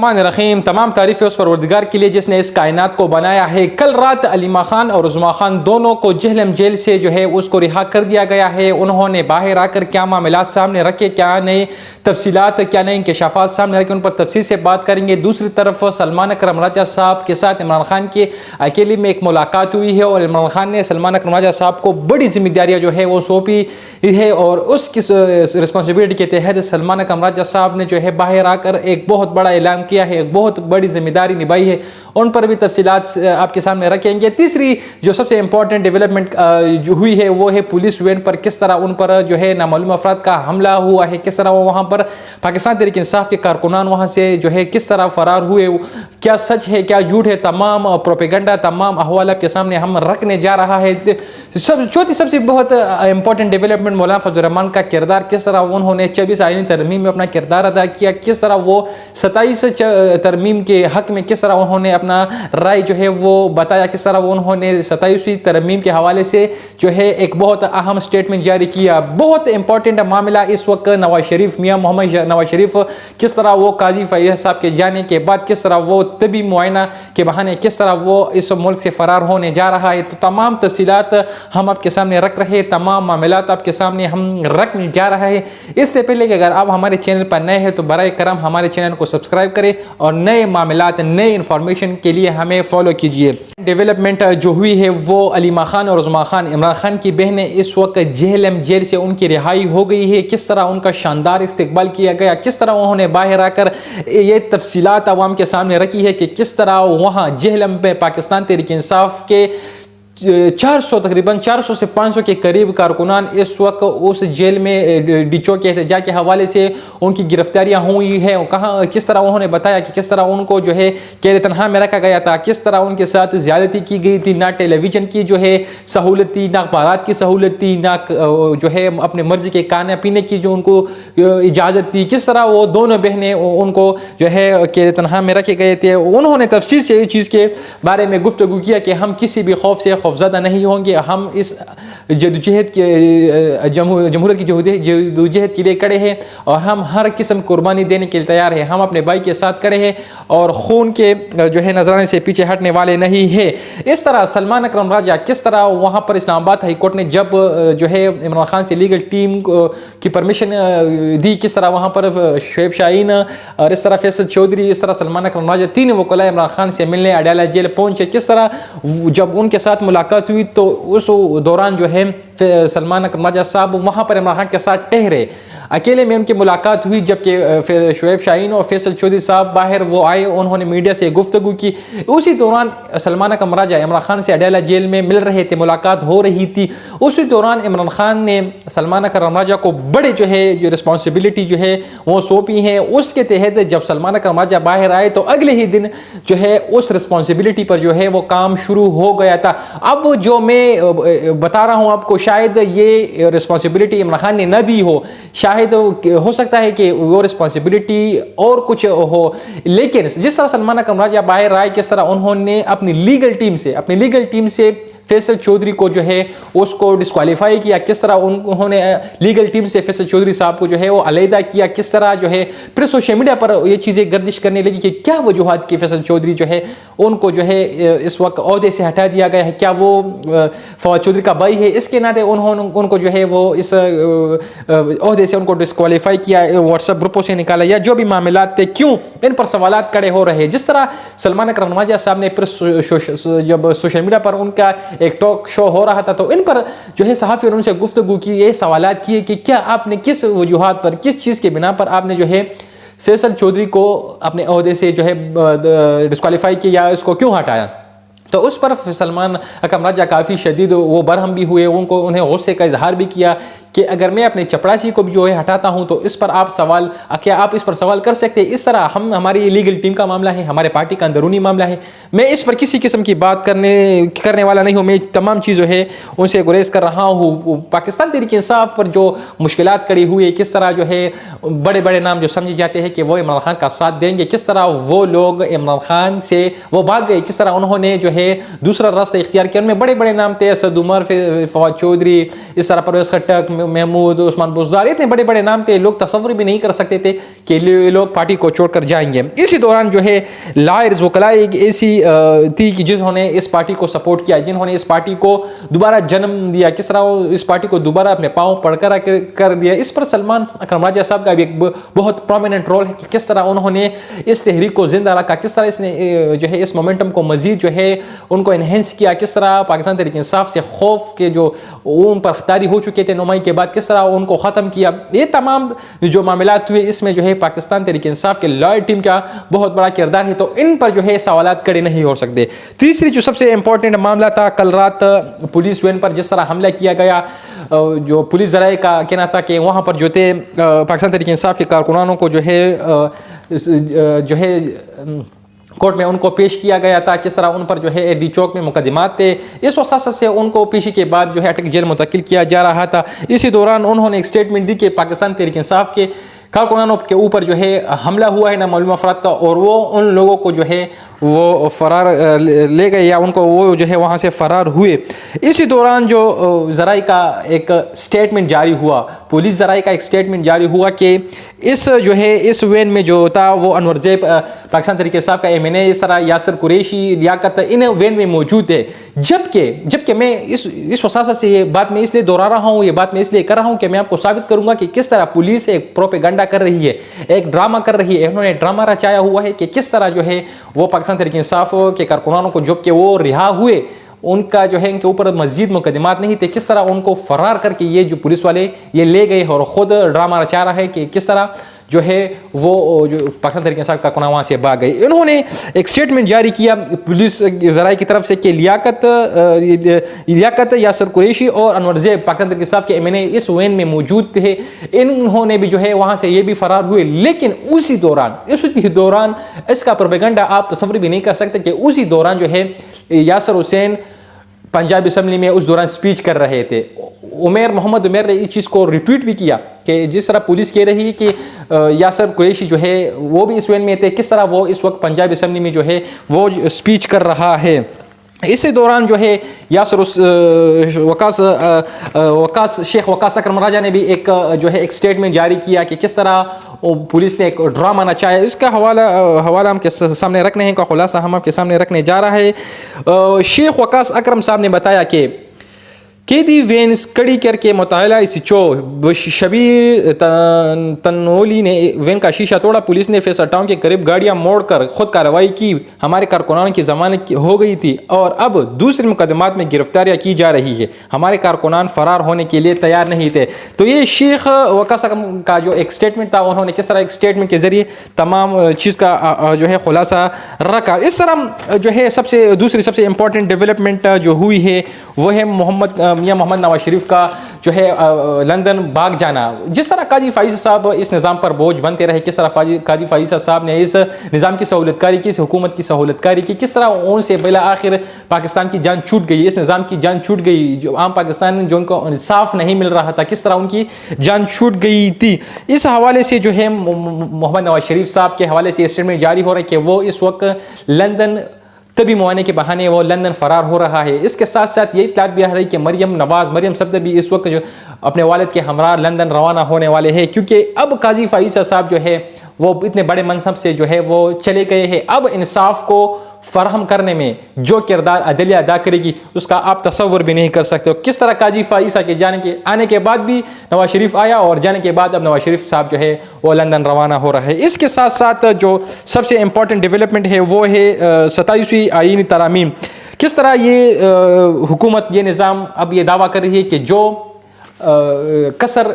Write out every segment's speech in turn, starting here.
الرحمن الرحیم. تمام تعریفیں اس پروردگار کے لیے جس نے اس کائنات کو بنایا ہے. کل رات علیمہ خان اور عظمیٰ خان دونوں کو جہلم جیل سے جو ہے اس کو رہا کر دیا گیا ہے. انہوں نے باہر آ کر کیا معاملات سامنے رکھے, کیا نئی تفصیلات, کیا نئے انکشافات سامنے رکھے, ان پر تفصیل سے بات کریں گے. دوسری طرف سلمان اکرم راجہ صاحب کے ساتھ عمران خان کی اکیلے میں ایک ملاقات ہوئی ہے اور عمران خان نے سلمان اکرم راجہ صاحب کو بڑی ذمہ داریاں جو ہے وہ سونپی ہے اور اس کی رسپانسبلٹی کے تحت سلمان اکرم راجہ صاحب نے جو ہے باہر آ کر ایک بہت بڑا اعلان کیا ہے, ایک بہت بڑی ذمہ داری نبھائی ہے. ان پر بھی تفصیلات آپ کے سامنے رکھیں گے. تیسری جو سب سے امپورٹنٹ ڈیولپمنٹ جو ہوئی ہے وہ ہے پولیس وین پر کس طرح ان پر جو ہے نامعلوم افراد کا حملہ ہوا ہے, کس طرح وہ وہاں پر پاکستان تحریک انصاف کے کارکنان وہاں سے جو ہے کس طرح فرار ہوئے, کیا سچ ہے کیا جھوٹ ہے, تمام پروپیگنڈا تمام احوال آپ کے سامنے ہم رکھنے جا رہا ہے. چوتھی سب سے بہت امپورٹنٹ ڈیولپمنٹ مولانا فضل الرحمان کا کردار, کس طرح انہوں نے 24 آئینی ترمیم میں اپنا کردار ادا کیا, کس طرح وہ 27 ترمیم کے حق میں کس طرح انہوں نے اپنا رائے جو ہے وہ بتایا, کس طرح انہوں نے 27ویں ترمیم کے حوالے سے جو ہے ایک بہت اہم سٹیٹمنٹ جاری کیا. بہت امپورٹنٹ معاملہ اس وقت نواز شریف, میاں محمد نواز شریف کس طرح وہ قاضی فیاض صاحب کے جانے کے بعد کس طرح وہ طبی معائنہ کے بہانے کس طرح وہ اس ملک سے فرار ہونے جا رہا ہے. تو تمام تفصیلات ہم آپ کے سامنے رکھ رہے ہیں, تمام معاملات آپ کے سامنے ہم رکھنے جا رہا ہے. اس سے پہلے کہ اگر آپ ہمارے چینل پر نئے ہیں تو برائے کرم ہمارے چینل کو سبسکرائب کریں اور نئے معاملات نئے انفارمیشن کے لیے ہمیں فالو کیجئے. ڈیولپمنٹ جو ہوئی ہے وہ علیمہ خان اور عظمیٰ خان, عمران خان کی بہنیں اس وقت جہلم جیل سے ان کی رہائی ہو گئی ہے. کس طرح ان کا شاندار استقبال کیا گیا, کس طرح انہوں نے باہر آ کر یہ تفصیلات عوام کے سامنے رکھی ہے کہ کس طرح وہاں جہلم میں پاکستان تحریک انصاف کے 400 تقریباً 400 سے 500 کے قریب کارکنان اس وقت اس جیل میں ڈیچو کے احتجاج کے حوالے سے ان کی گرفتاریاں ہوئی ہیں. کہاں کس طرح انہوں نے بتایا کہ کس طرح ان کو جو ہے قید تنہا میں رکھا گیا تھا, کس طرح ان کے ساتھ زیادتی کی گئی تھی, نہ ٹیلی ویژن کی جو ہے سہولت تھی, نہ اخبارات کی سہولت تھی, نہ جو ہے اپنے مرضی کے کھانے پینے کی جو ان کو اجازت تھی, کس طرح وہ دونوں بہنیں ان کو جو ہے قید تنہا میں رکھے گئے تھے. انہوں نے تفصیل سے اس چیز کے بارے میں گفتگو کیا کہ ہم کسی بھی خوف سے خوفزدہ نہیں ہوں گے, ہم اس جدوجہد کے جمہوریت کی جدوجہد کے لیے کڑے ہیں اور ہم ہر قسم قربانی دینے کے لیے تیار ہیں. ہم اپنے بھائی کے ساتھ کھڑے ہیں اور خون کے جو ہے نذرانے سے پیچھے ہٹنے والے نہیں ہیں. اس طرح سلمان اکرم راجہ کس طرح وہاں پر اسلام آباد ہائی کورٹ نے جب جو ہے عمران خان سے لیگل ٹیم کی پرمیشن دی, کس طرح وہاں پر شعیب شاہین اور اس طرح فیصل چودھری, اس طرح سلمان اکرم راجہ تین وکلاء عمران خان سے ملنے اڈیالہ جیل پہنچے. کس طرح جب ان کے ساتھ ملاقات ہوئی تو اس دوران جو ہے سلمان اکرم راجہ صاحب وہاں پر عمران خان کے ساتھ ٹہرے, اکیلے میں ان کی ملاقات ہوئی. جبکہ شعیب شاہین اور فیصل چودھری صاحب باہر وہ آئے, انہوں نے میڈیا سے گفتگو کی. اسی دوران سلمان اکرم راجہ عمران خان سے اڈیالہ جیل میں مل رہے تھے, ملاقات ہو رہی تھی. اسی دوران عمران خان نے سلمان اکرم راجہ کو بڑے جو ہے جو رسپانسبلٹی جو ہے وہ سونپی ہیں. اس کے تحت جب سلمان اکرم راجہ باہر آئے تو اگلے ہی دن جو ہے اس رسپانسبلٹی پر جو ہے وہ کام شروع ہو گیا تھا. اب جو میں بتا رہا ہوں آپ کو, شاید یہ رسپانسبلٹی عمران خان نے نہ دی ہو, شاید ہو سکتا ہے کہ وہ رسپانسبلٹی اور کچھ ہو, لیکن جس طرح سلمان اکرم راجہ باہر آئے, کس طرح انہوں نے اپنی لیگل ٹیم سے فیصل چودھری کو جو ہے اس کو ڈسکوالیفائی کیا, کس طرح انہوں نے لیگل ٹیم سے فیصل چودھری صاحب کو جو ہے وہ علیحدہ کیا, کس طرح جو ہے پھر سوشل میڈیا پر یہ چیزیں گردش کرنے لگی کہ کیا وجوہات کی فیصل چودھری جو ہے ان کو جو ہے اس وقت عہدے سے ہٹا دیا گیا ہے, کیا وہ فواد چودھری کا بھائی ہے, اس کے ناطے ان کو جو ہے وہ اس عہدے سے ان کو ڈسکوالیفائی کیا, واٹس ایپ گروپوں سے نکالا, یا جو بھی معاملات تھے کیوں ان پر سوالات کھڑے ہو رہے ہیں. جس طرح سلمان اکرم راجہ صاحب نے پھر جب سوشل میڈیا پر ان کا ایک ٹاک شو ہو رہا تھا تو ان پر جو ہے صحافی اور ان سے گفتگو کی, یہ سوالات کیے کہ کیا آپ نے کس وجوہات پر, کس چیز کے بنا پر آپ نے جو ہے فیصل چودھری کو اپنے عہدے سے جو ہے ڈسکوالیفائی کیا, اس کو کیوں ہٹایا. تو اس پر سلمان اکرم راجہ کافی شدید وہ برہم بھی ہوئے, انہیں غصے کا اظہار بھی کیا کہ اگر میں اپنے چپڑاسی کو بھی جو ہے ہٹاتا ہوں تو اس پر کیا آپ اس پر سوال کر سکتے. اس طرح ہماری لیگل ٹیم کا معاملہ ہے, ہمارے پارٹی کا اندرونی معاملہ ہے, میں اس پر کسی قسم کی بات کرنے والا نہیں ہوں. میں تمام چیزیں ہے ان سے گریز کر رہا ہوں. پاکستان تحریک انصاف پر جو مشکلات کڑی ہوئی ہے, کس طرح جو ہے بڑے بڑے نام جو سمجھے جاتے ہیں کہ وہ عمران خان کا ساتھ دیں گے, کس طرح وہ لوگ عمران خان سے وہ بھاگ گئے, کس طرح انہوں نے جو ہے دوسرا راستہ اختیار کیا. ان میں بڑے بڑے نام تھے, اسد عمر, فواد چودھری, اس طرح پرویز خٹک, محمود, عثمان بزدار, اتنے بڑے بڑے نام تھے, لوگ تصور بھی نہیں کر سکتے تھے کہ یہ لوگ پارٹی کو چھوڑ کر جائیں گے. اسی دوران جو ہے لائرز وکلاء ایک ایسی تھی کہ جنہوں نے اس پارٹی کو سپورٹ کیا, جنہوں نے اس پارٹی کو دوبارہ جنم دیا, کس طرح اس پارٹی کو دوبارہ اپنے پاؤں پڑھ کر دیا. اس پر سلمان اکرم راجہ صاحب کا بھی ایک بہت پرومیننٹ رول ہے کہ کس طرح انہوں نے اس تحریک کو زندہ رکھا, کس طرح اس نے جو ہے اس مومنٹم کو مزید جو ہے ان کو انہینس کیا, کس طرح پاکستان تحریک انصاف سے خوف کے جو ان پر طاری ہو چکے تھے نمائی کے بعد, کس طرح ان کو ختم کیا. یہ تمام جو معاملات ہوئے اس میں جو ہے پاکستان تحریک انصاف کے لائر ٹیم کا بہت بڑا کردار ہے, تو ان پر جو ہے سوالات کھڑے نہیں ہو سکتے. تیسری جو سب سے امپورٹنٹ معاملہ تھا کل رات پولیس وین پر جس طرح حملہ کیا گیا, جو پولیس ذرائع کا کہنا تھا کہ وہاں پر جو تھے پاکستان تحریک انصاف کے کارکنانوں کو جو ہے کورٹ میں ان کو پیش کیا گیا تھا, کس طرح ان پر جو ہے ڈی چوک میں مقدمات تھے, اس وساست سے ان کو پیشی کے بعد جو ہے اٹک جیل منتقل کیا جا رہا تھا. اسی دوران انہوں نے ایک سٹیٹمنٹ دی کہ پاکستان تحریک انصاف کے کارکنانوں کے اوپر جو ہے حملہ ہوا ہے نامعلوم افراد کا, اور وہ ان لوگوں کو جو ہے وہ فرار لے گئے یا ان کو وہ جو ہے وہاں سے فرار ہوئے. اسی دوران جو ذرائع کا ایک سٹیٹمنٹ جاری ہوا, پولیس ذرائع کا ایک سٹیٹمنٹ جاری ہوا کہ اس جو ہے اس وین میں جو تھا وہ انور زیب پاکستان تحریک انصاف کا MNA, اس طرح یاسر قریشی, لیاقت ان وین میں موجود ہے. جبکہ میں اس وساست سے یہ بات میں اس لیے دہرا رہا ہوں, یہ بات میں اس لیے کر رہا ہوں کہ میں آپ کو ثابت کروں گا کہ کس طرح پولیس ایک پروپیگنڈا کر رہی ہے, ایک ڈرامہ کر رہی ہے. انہوں نے ڈرامہ رچایا ہوا ہے کہ کس طرح جو ہے وہ پاکستان تحریک انصاف کے کارکنانوں کو جب کہ وہ رہا ہوئے, ان کا جو ہے ان کے اوپر مزید مقدمات نہیں تھے, کس طرح ان کو فرار کر کے یہ جو پولیس والے یہ لے گئے, اور خود ڈرامہ رچا رہا ہے کہ کس طرح جو ہے وہ جو پاکستان تحریک انصاف کا کارکنان وہاں سے بھاگ گئے. انہوں نے ایک سٹیٹمنٹ جاری کیا پولیس ذرائع کی طرف سے کہ لیاقت یاسر قریشی اور انور زیب پاکستان تحریک انصاف کے MNA اس وین میں موجود تھے, انہوں نے بھی جو ہے وہاں سے یہ بھی فرار ہوئے. لیکن اسی دوران اس کا پروپیگنڈا آپ تصور بھی نہیں کر سکتے کہ اسی دوران جو ہے یاسر حسین پنجاب اسمبلی میں اس دوران سپیچ کر رہے تھے. محمد عمیر نے اس چیز کو ریٹویٹ بھی کیا کہ جس طرح پولیس کہہ رہی ہے کہ یاسر قریشی جو ہے وہ بھی اس وین میں تھے, کس طرح وہ اس وقت پنجاب اسمبلی میں جو ہے وہ سپیچ کر رہا ہے. اسی دوران جو ہے شیخ وقاص اکرم راجہ نے بھی ایک جو ہے ایک سٹیٹمنٹ جاری کیا کہ کس طرح پولیس نے ایک ڈرامہ نچایا. اس کا حوالہ ہم کے سامنے رکھنے ہیں, کا خلاصہ ہم آپ کے سامنے رکھنے جا رہا ہے. شیخ وقاص اکرم صاحب نے بتایا کہ قیدی وینس کڑی کر کے مطالعہ چو شبیر تنولی نے وین کا شیشہ توڑا. پولیس نے فیصل ٹاؤن کے قریب گاڑیاں موڑ کر خود کارروائی کی. ہمارے کارکنان کی ضمانت ہو گئی تھی اور اب دوسرے مقدمات میں گرفتاریاں کی جا رہی ہے. ہمارے کارکنان فرار ہونے کے لیے تیار نہیں تھے. تو یہ شیخ وقاص کا جو ایک سٹیٹمنٹ تھا, انہوں نے کس طرح ایک سٹیٹمنٹ کے ذریعے تمام چیز کا جو ہے خلاصہ رکھا. اس طرح جو ہے دوسری سب سے امپورٹنٹ ڈیولپمنٹ جو ہوئی ہے وہ ہے میاں محمد نواز شریف کا جو ہے لندن بھاگ جانا. جس طرح قاضی فائز صاحب اس نظام پر بوجھ بنتے رہے, کس طرح قاضی فائز صاحب نے اس نظام کی سہولت کاری کی, اس حکومت کی سہولت کاری کی, کس طرح ان سے بالآخر پاکستان کی جان چھوٹ گئی, اس نظام کی جان چھوٹ گئی, جو عام پاکستان جو ان کو انصاف نہیں مل رہا تھا, کس طرح ان کی جان چھوٹ گئی تھی. اس حوالے سے جو ہے محمد نواز شریف صاحب کے حوالے سے اسٹیٹمنٹ جاری ہو رہا ہے کہ وہ اس وقت لندن طبی معائنے کے بہانے وہ لندن فرار ہو رہا ہے. اس کے ساتھ ساتھ یہ اطلاع بھی آ رہی کہ مریم صفدر بھی اس وقت جو اپنے والد کے ہمراہ لندن روانہ ہونے والے ہیں, کیونکہ اب قاضی فائزہ صاحب جو ہے وہ اتنے بڑے منصب سے جو ہے وہ چلے گئے ہیں. اب انصاف کو فراہم کرنے میں جو کردار عدلیہ ادا کرے گی اس کا آپ تصور بھی نہیں کر سکتے ہو. کس طرح قاضی فائزہ کے آنے کے بعد بھی نواز شریف آیا, اور جانے کے بعد اب نواز شریف صاحب جو ہے وہ لندن روانہ ہو رہا ہے. اس کے ساتھ ساتھ جو سب سے امپورٹنٹ ڈیولپمنٹ ہے وہ ہے 27ویں آئینی ترامیم. کس طرح یہ حکومت, یہ نظام اب یہ دعویٰ کر رہی ہے کہ جو کثر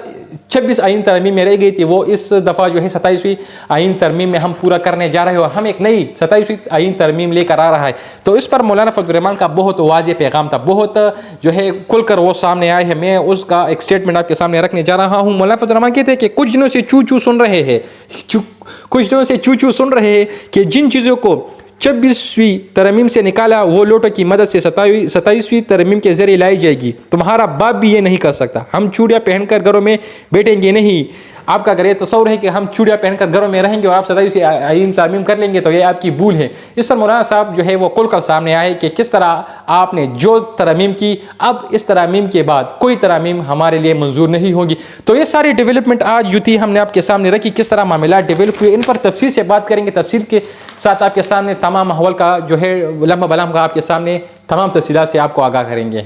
26 آئین ترمیم میں رہ گئی تھی وہ اس دفعہ جو ہے 27ویں آئین ترمیم میں ہم پورا کرنے جا رہے ہیں, اور ہم ایک نئی 27ویں آئین ترمیم لے کر آ رہا ہے. تو اس پر مولانا فضل الرحمان کا بہت واضح پیغام تھا, بہت جو ہے کھل کر وہ سامنے آئے ہیں. میں اس کا ایک سٹیٹمنٹ آپ کے سامنے رکھنے جا رہا ہوں. مولانا فضل الرحمان کہتے ہیں کہ کچھ دنوں سے چو سن رہے ہیں کہ جن چیزوں کو 26ویں ترمیم سے نکالا وہ لوٹوں کی مدد سے 27ویں ترمیم کے ذریعے لائی جائے گی. تمہارا باپ بھی یہ نہیں کر سکتا. ہم چوڑیاں پہن کر گھروں میں بیٹھیں گے نہیں. آپ کا اگر یہ تصور ہے کہ ہم چوڑیاں پہن کر گھروں میں رہیں گے اور آپ صدائی سے آئین ترمیم کر لیں گے تو یہ آپ کی بھول ہے۔ اس پر مولانا صاحب جو ہے وہ کھل کر سامنے آئے کہ کس طرح آپ نے جو ترمیم کی، اب اس ترمیم کے بعد کوئی ترمیم ہمارے لیے منظور نہیں ہوگی۔ تو یہ ساری ڈیولپمنٹ آج یوتی ہم نے آپ کے سامنے رکھی، کس طرح معاملات ڈیولپ ہوئے، ان پر تفصیل سے بات کریں گے، تفصیل کے ساتھ آپ کے سامنے تمام ماحول کا جو ہے لمحہ بلمحہ آپ کے سامنے تمام تفصیلات سے آپ کو آگاہ کریں گے۔